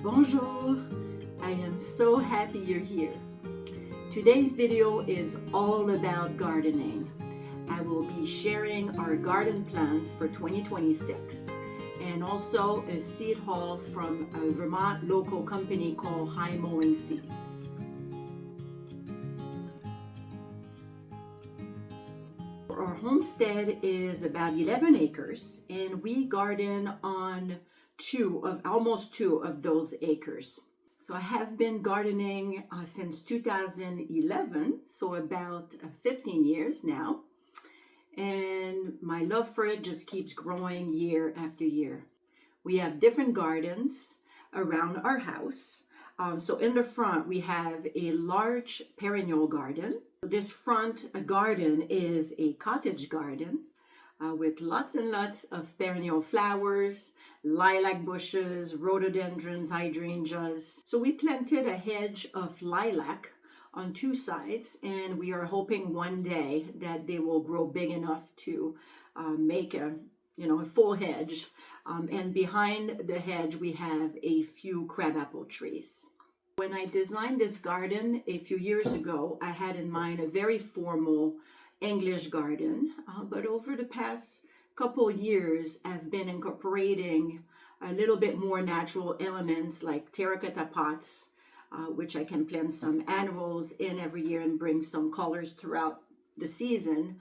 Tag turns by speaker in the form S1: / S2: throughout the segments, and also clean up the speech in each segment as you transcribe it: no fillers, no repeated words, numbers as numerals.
S1: Bonjour! I am so happy you're here. Today's video is all about gardening. I will be sharing our garden plans for 2026 and also a seed haul from a Vermont local company called High Mowing Seeds. Our homestead is about 11 acres and we garden on almost two of those acres. So I have been gardening since 2011, so about 15 years now. And my love for it just keeps growing year after year. We have different gardens around our house. So in the front, we have a large perennial garden. This front garden is a cottage garden with lots and lots of perennial flowers, lilac bushes, rhododendrons, hydrangeas. So we planted a hedge of lilac on two sides, and we are hoping one day that they will grow big enough to make a full hedge. And behind the hedge, we have a few crabapple trees. When I designed this garden a few years ago, I had in mind a very formal English garden, but over the past couple years, I've been incorporating a little bit more natural elements like terracotta pots, which I can plant some annuals in every year and bring some colors throughout the season.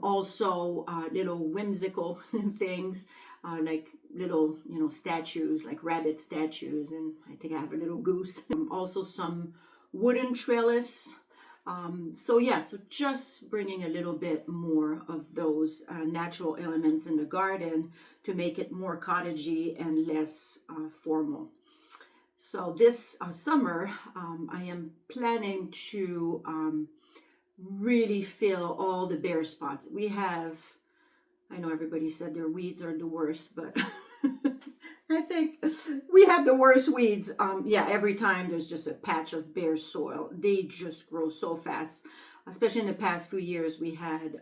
S1: Also, little whimsical things like little, statues, like rabbit statues, and I think I have a little goose. Also, some wooden trellis. So just bringing a little bit more of those natural elements in the garden to make it more cottagey and less formal. So this summer, I am planning to really fill all the bare spots. We have, I know everybody said their weeds are the worst, but I think we have the worst weeds. Every time there's just a patch of bare soil, they just grow so fast. Especially in the past few years, we had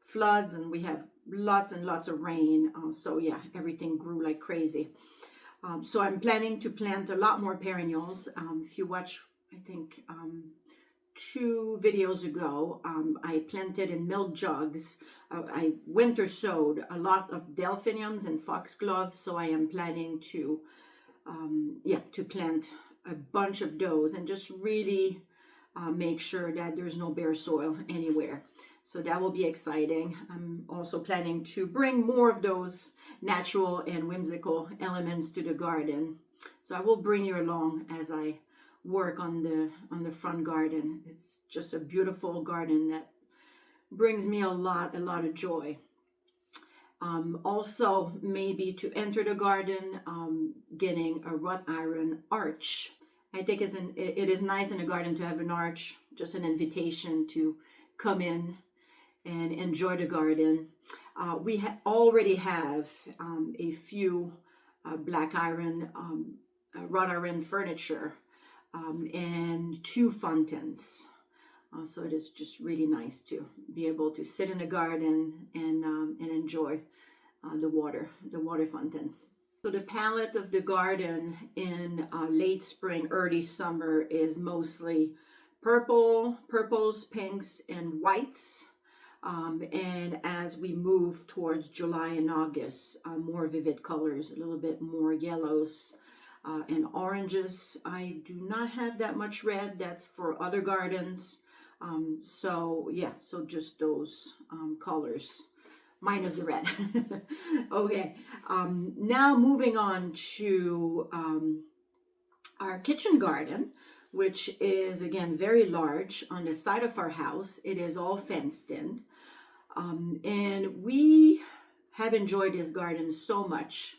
S1: floods and we have lots and lots of rain. Everything grew like crazy. So I'm planning to plant a lot more perennials. If you watch, I think, 2 videos ago, I planted in milk jugs. I winter sowed a lot of delphiniums and foxgloves, so I am planning to plant a bunch of those and just really make sure that there's no bare soil anywhere. So that will be exciting. I'm also planning to bring more of those natural and whimsical elements to the garden. So I will bring you along as I work on the front garden. It's just a beautiful garden that brings me a lot of joy. Also, maybe to enter the garden, getting a wrought iron arch. I think it is nice in a garden to have an arch, just an invitation to come in and enjoy the garden. We already have a few black iron, wrought iron furniture. And 2 fountains. So it is just really nice to be able to sit in the garden and enjoy the water fountains. So the palette of the garden in late spring, early summer is mostly purples, pinks, and whites. And as we move towards July and August, more vivid colors, a little bit more yellows, and oranges. I do not have that much red. That's for other gardens. So just those colors, minus the red. Okay. Now moving on to our kitchen garden, which is again very large on the side of our house. It is all fenced in, and we have enjoyed this garden so much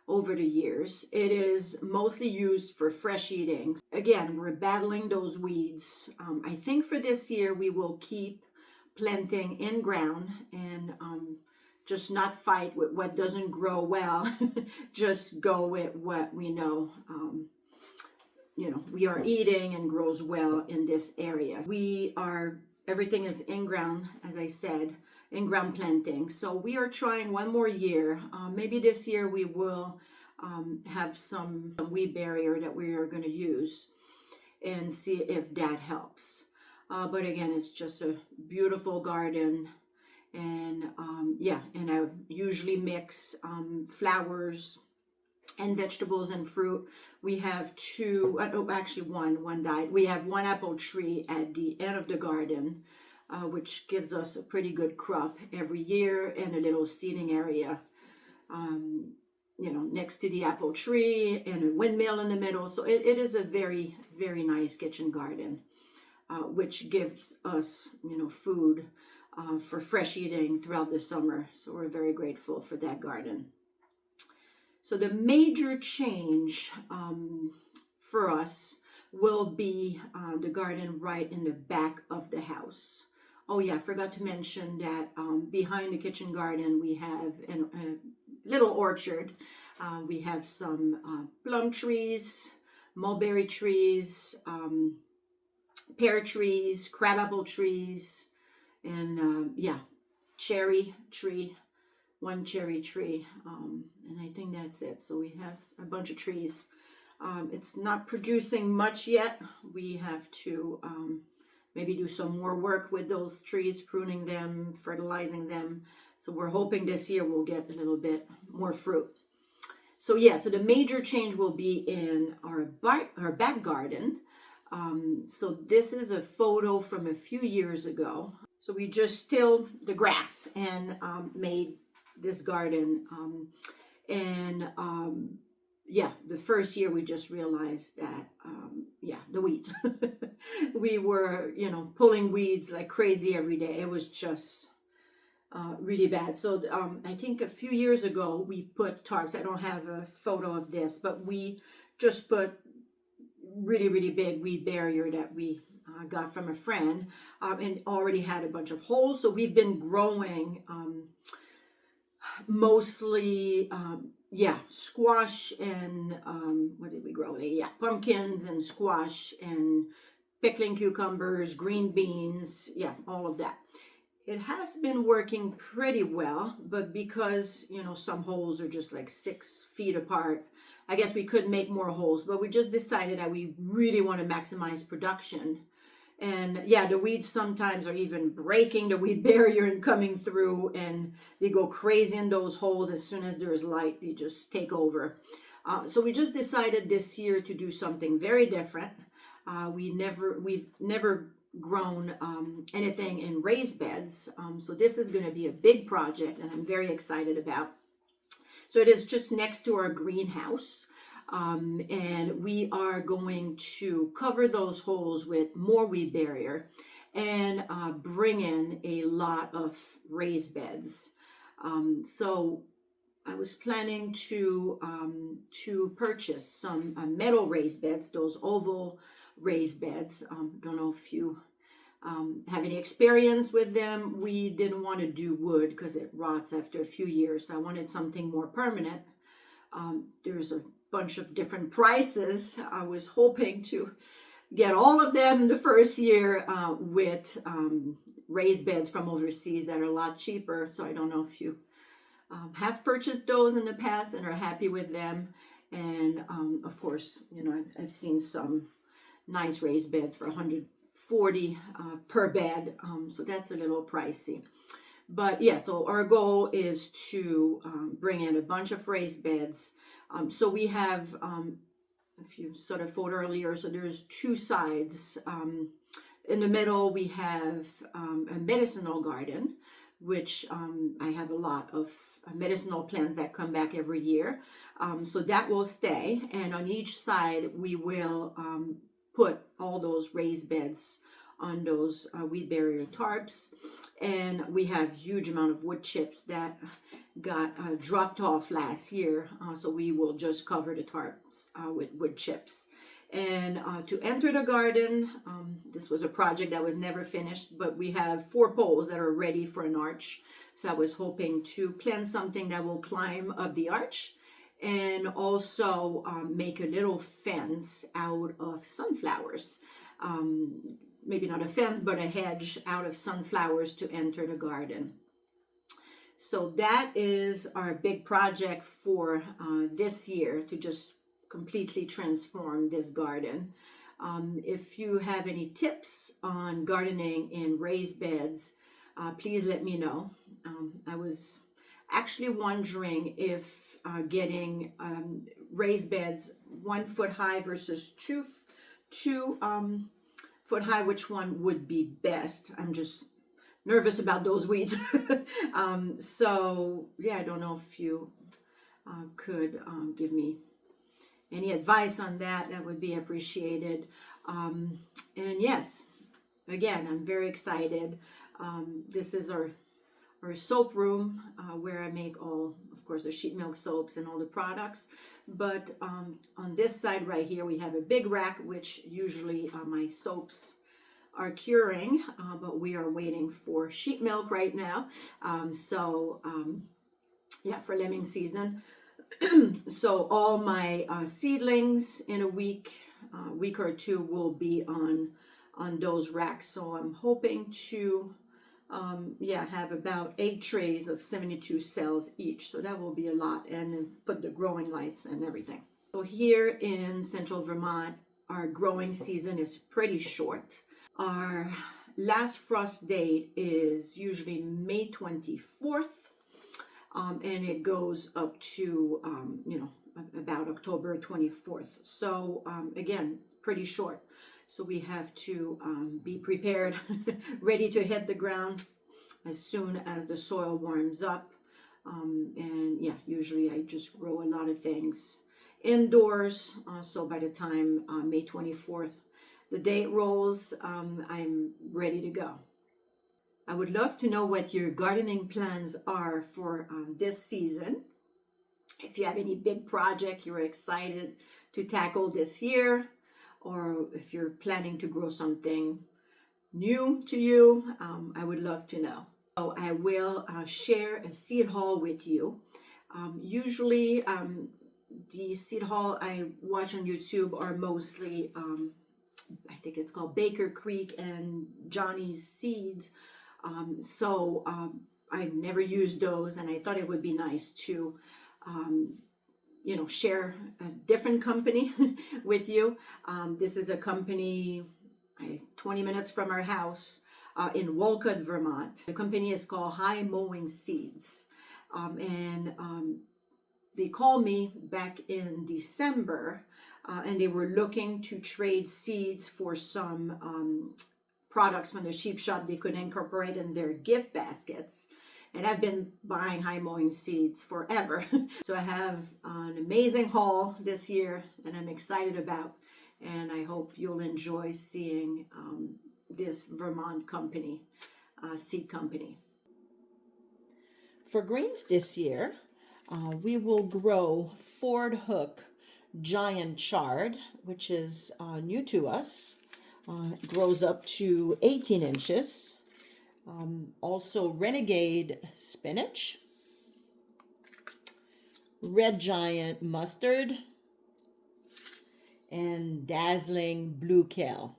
S1: over the years. It is mostly used for fresh eating. Again, we're battling those weeds. I think for this year, we will keep planting in ground and just not fight with what doesn't grow well. Just go with what we know, we are eating and grows well in this area. Everything is in ground, as I said, in ground planting. So we are trying one more year. Maybe this year we will have some weed barrier that we are going to use and see if that helps. But again, it's just a beautiful garden. And yeah, and I usually mix flowers and vegetables and fruit. We have two, oh, actually one died. We have one apple tree at the end of the garden, which gives us a pretty good crop every year, and a little seating area, you know, next to the apple tree, and a windmill in the middle. So it is a very, very nice kitchen garden, which gives us, you know, food for fresh eating throughout the summer. So we're very grateful for that garden. So the major change for us will be the garden right in the back of the house. Oh yeah, I forgot to mention that behind the kitchen garden we have a little orchard. We have some plum trees, mulberry trees, pear trees, crabapple trees, and yeah, cherry tree, one cherry tree, and I think that's it. So we have a bunch of trees. It's not producing much yet. We have to maybe do some more work with those trees, pruning them, fertilizing them. So we're hoping this year we'll get a little bit more fruit. So yeah, so the major change will be in our back garden. So this is a photo from a few years ago. So we just tilled the grass and made this garden. Yeah, the first year we just realized that, yeah, the weeds. We were, you know, pulling weeds like crazy every day. It was just really bad. So I think a few years ago we put tarps. I don't have a photo of this, but we just put really, really big weed barrier that we got from a friend, and already had a bunch of holes. So we've been growing mostly, yeah, squash and what did we grow? Yeah, pumpkins and squash and pickling cucumbers, green beans, yeah, all of that. It has been working pretty well, but because, you know, some holes are just like 6 feet apart, I guess we could make more holes, but we just decided that we really want to maximize production. And yeah, the weeds sometimes are even breaking the weed barrier and coming through, and they go crazy in those holes. As soon as there is light, they just take over. So we just decided this year to do something very different. We've never grown anything in raised beds. So this is going to be a big project, and I'm very excited about. So it is just next to our greenhouse. And we are going to cover those holes with more weed barrier and bring in a lot of raised beds. So I was planning to purchase some metal raised beds, those oval raised beds. Don't know if you have any experience with them. We didn't want to do wood because it rots after a few years. I wanted something more permanent. There's a bunch of different prices. I was hoping to get all of them the first year with raised beds from overseas that are a lot cheaper. So I don't know if you have purchased those in the past and are happy with them. And of course, you know, I've seen some nice raised beds for $140 per bed. So that's a little pricey. But yeah, so our goal is to bring in a bunch of raised beds. So we have, if you saw the photo earlier, so there's 2 sides. In the middle, we have a medicinal garden, which I have a lot of medicinal plants that come back every year. So that will stay. And on each side, we will put all those raised beds on those weed barrier tarps. And we have huge amount of wood chips that got dropped off last year. So we will just cover the tarps with wood chips. And to enter the garden, this was a project that was never finished, but we have 4 poles that are ready for an arch. So I was hoping to plant something that will climb up the arch, and also make a little fence out of sunflowers. Maybe not a fence, but a hedge out of sunflowers to enter the garden. So that is our big project for this year, to just completely transform this garden. If you have any tips on gardening in raised beds, please let me know. I was actually wondering if getting raised beds 1 foot high versus two foot high, which one would be best. I'm just nervous about those weeds. So yeah, I don't know if you could give me any advice on that. That would be appreciated. And yes, again, I'm very excited. This is our soap room where I make all, of course, the sheep milk soaps and all the products. But on this side right here, we have a big rack, which usually my soaps are curing, but we are waiting for sheep milk right now. Yeah, for lambing season. So all my seedlings in a week or two will be on those racks. So I'm hoping to have about 8 trays of 72 cells each. So that will be a lot, and then put the growing lights and everything. So here in central Vermont, our growing season is pretty short. Our last frost date is usually May 24th. And it goes up to, about October 24th. So again, it's pretty short. So we have to be prepared, ready to hit the ground as soon as the soil warms up. And yeah, usually I just grow a lot of things indoors. So by the time May 24th, the date rolls, I'm ready to go. I would love to know what your gardening plans are for this season. If you have any big project you're excited to tackle this year, or if you're planning to grow something new to you, I would love to know. So I will share a seed haul with you. Usually the seed haul I watch on YouTube are mostly, I think it's called Baker Creek and Johnny's Seeds. I've never used those, and I thought it would be nice to, share a different company with you. This is a company 20 minutes from our house in Walcott, Vermont. The company is called High Mowing Seeds. They called me back in December, and they were looking to trade seeds for some products from the sheep shop they could incorporate in their gift baskets. And I've been buying High Mowing Seeds forever. So I have an amazing haul this year that I'm excited about, and I hope you'll enjoy seeing this Vermont company, seed company. For greens this year, we will grow Ford Hook Giant Chard, which is new to us. It grows up to 18 inches. Also Renegade spinach, Red Giant mustard, and Dazzling blue kale.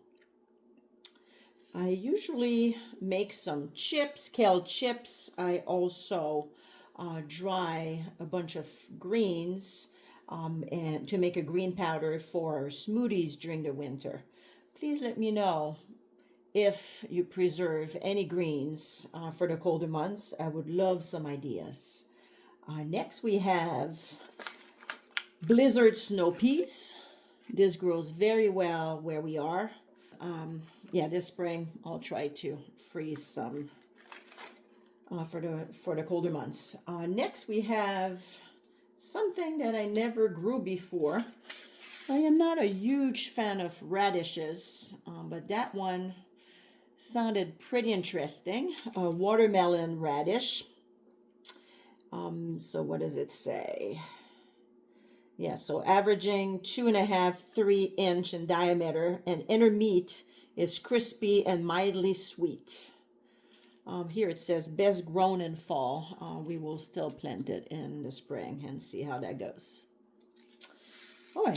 S1: I usually make some chips, kale chips. I also dry a bunch of greens and to make a green powder for smoothies during the winter. Please let me know if you preserve any greens for the colder months. I would love some ideas. Next we have Blizzard snow peas. This grows very well where we are. This spring I'll try to freeze some for the colder months. Next we have something that I never grew before. I am not a huge fan of radishes, but that one sounded pretty interesting. A watermelon radish. So what does it say? Yeah, so averaging 2.5, 3 inch in diameter, and inner meat is crispy and mildly sweet. Here it says best grown in fall. We will still plant it in the spring and see how that goes. Boy,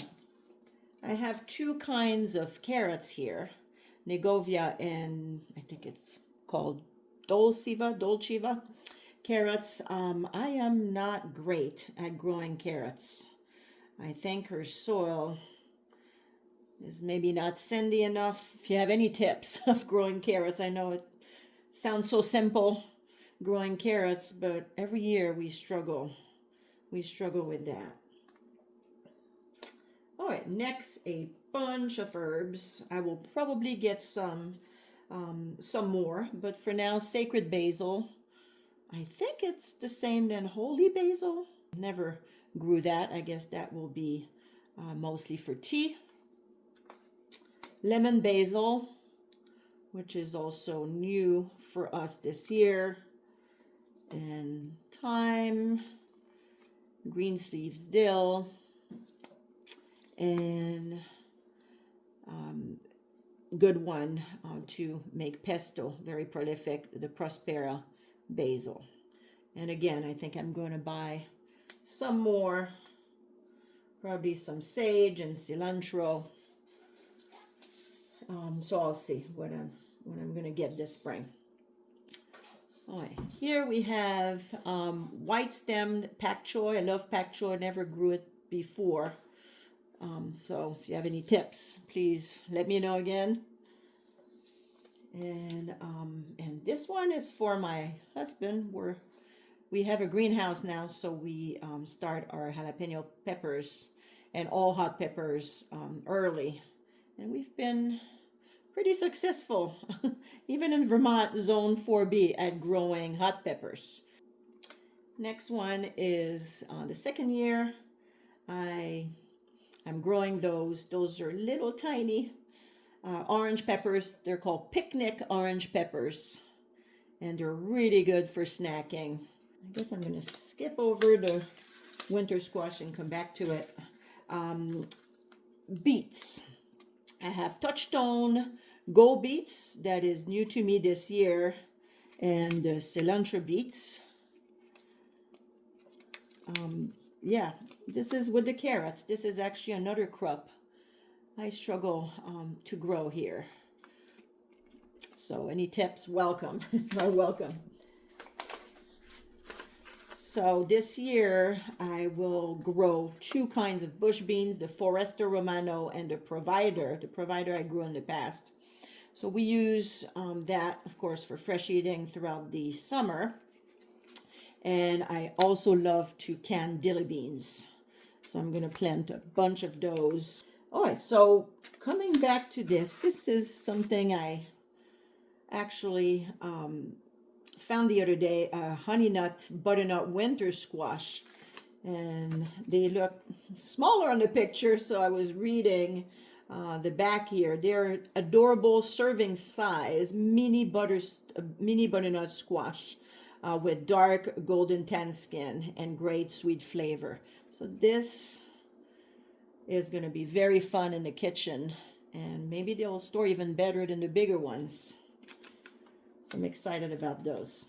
S1: I have 2 kinds of carrots here. Negovia and I think it's called Dolciva. Carrots, I am not great at growing carrots. I think her soil is maybe not sandy enough. If you have any tips of growing carrots, I know it sounds so simple, growing carrots, but every year we struggle. We struggle with that. All right, next, a bunch of herbs. I will probably get some more, but for now, sacred basil. I think it's the same than holy basil. Never grew that. I guess that will be mostly for tea. Lemon basil, which is also new for us this year. And thyme, green sleeves dill, and good one to make pesto, very prolific, the Prospera basil. And again, I think I'm going to buy some more, probably some sage and cilantro. So I'll see what I'm going to get this spring. All right, here we have white stemmed pak choy. I love pak choy, never grew it before. So if you have any tips, please let me know again. And this one is for my husband. We have a greenhouse now, so we start our jalapeno peppers and all hot peppers early. And we've been pretty successful, even in Vermont, zone 4B, at growing hot peppers. Next one is the second year. I'm growing those. Those are little tiny orange peppers. They're called picnic orange peppers, and they're really good for snacking. I guess I'm going to skip over the winter squash and come back to it. Beets. I have touchstone gold beets. That is new to me this year, and cilantro beets. Yeah, this is with the carrots. This is actually another crop I struggle to grow here. So any tips, welcome. Are welcome. So this year I will grow two kinds of bush beans, the Forester Romano and the Provider. The Provider I grew in the past. So we use that, of course, for fresh eating throughout the summer. And I also love to can dilly beans. So I'm going to plant a bunch of those. All right, so coming back to this is something I actually found the other day, a honey nut, butternut winter squash. And they look smaller on the picture, so I was reading the back here. They're adorable serving size mini butternut squash. With dark golden tan skin and great sweet flavor. So this is going to be very fun in the kitchen, and maybe they'll store even better than the bigger ones. So I'm excited about those.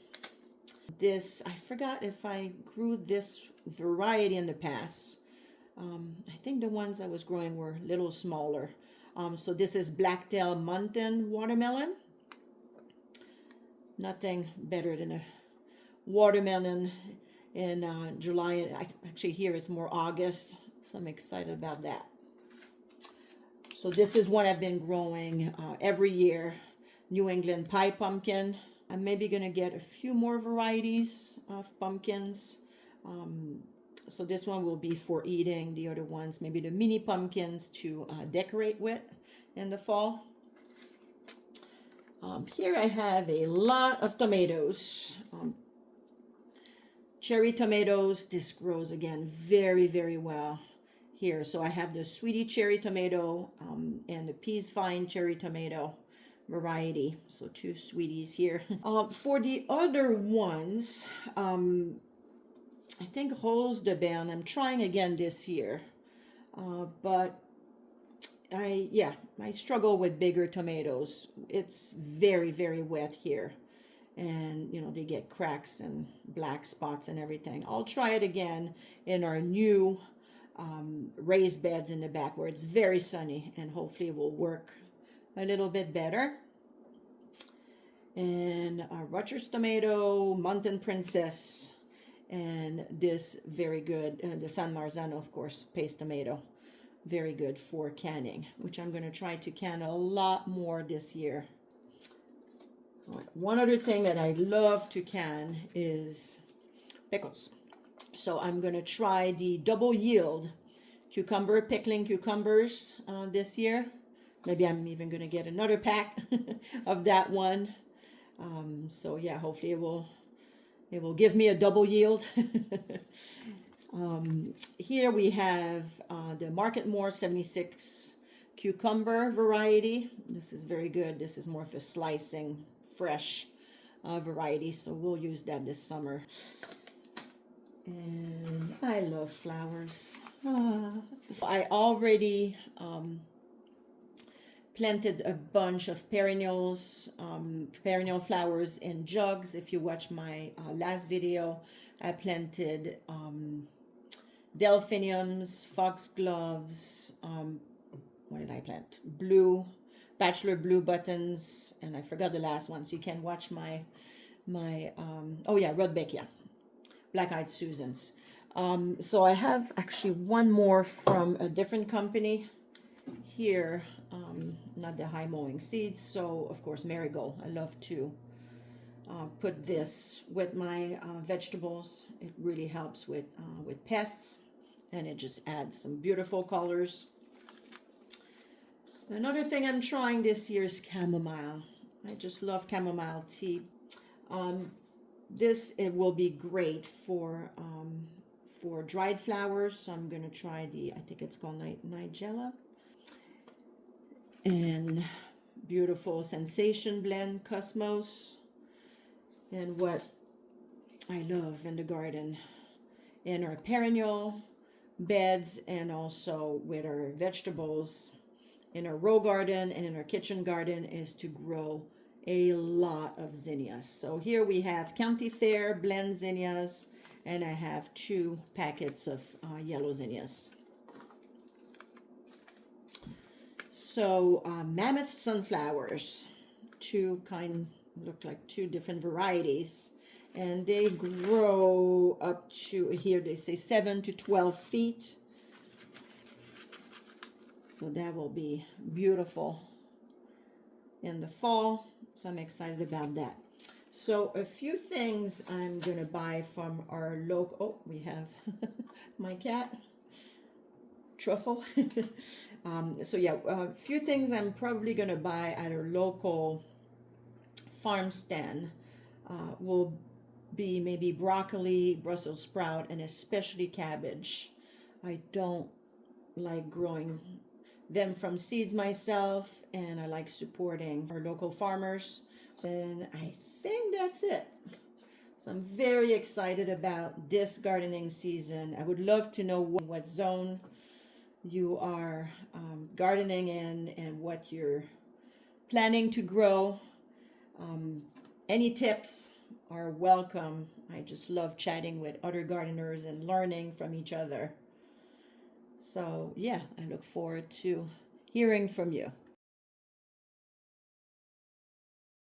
S1: This, I forgot if I grew this variety in the past. I think the ones I was growing were a little smaller. So this is Blacktail Mountain watermelon. Nothing better than a watermelon in July. Actually here it's more August, so I'm excited about that. So this is one I've been growing every year, New England pie pumpkin. I'm maybe going to get a few more varieties of pumpkins. So this one will be for eating. The other ones, maybe the mini pumpkins to decorate with in the fall. Here I have a lot of tomatoes. Cherry tomatoes. This grows again very, very well here. So I have the sweetie cherry tomato and the peas vine cherry tomato variety. So two sweeties here. For the other ones, I think Rose de Berne, I'm trying again this year. But I struggle with bigger tomatoes. It's very, very wet here. And, you know, they get cracks and black spots and everything. I'll try it again in our new raised beds in the back where it's very sunny, and hopefully it will work a little bit better. and Rutgers tomato, Mountain Princess, and this very good, the San Marzano, of course, paste tomato. Very good for canning, which I'm going to try to can a lot more this year. One other thing that I love to can is pickles. So I'm going to try the double yield pickling cucumbers this year. Maybe I'm even going to get another pack of that one. So yeah, hopefully it will give me a double yield. Here we have the Market More 76 cucumber variety. This is very good. This is more of a slicing, fresh variety, so we'll use that this summer. And I love flowers. I already planted a bunch of perennials, perennial flowers in jugs. If you watch my last video, I planted delphiniums, foxgloves, what did I plant? Bachelor blue buttons, and I forgot the last one, so you can watch my oh yeah, Rudbeckia, black-eyed Susans. So I have actually one more from a different company here, not the High Mowing Seeds, so of course Marigold. I love to put this with my vegetables. It really helps with pests, and it just adds some beautiful colors. Another thing I'm trying this year is chamomile. I just love chamomile tea. It will be great for dried flowers. So I'm going to try I think it's called Nigella. And beautiful Sensation Blend Cosmos. And what I love in the garden, in our perennial beds, and also with our vegetables in our row garden and in our kitchen garden, is to grow a lot of zinnias. So here we have County Fair blend zinnias, and I have 2 packets of yellow zinnias. So mammoth sunflowers, look like 2 different varieties, and they grow up to, here they say 7 to 12 feet. So that will be beautiful in the fall. So I'm excited about that. So a few things I'm going to buy from our local, oh, we have my cat, Truffle. So yeah, a few things I'm probably going to buy at our local farm stand will be maybe broccoli, Brussels sprout, and especially cabbage. I don't like growing them from seeds myself, and I like supporting our local farmers. And I think that's it. So I'm very excited about this gardening season. I would love to know what zone you are gardening in and what you're planning to grow. Any tips are welcome. I just love chatting with other gardeners and learning from each other. So yeah, I look forward to hearing from you.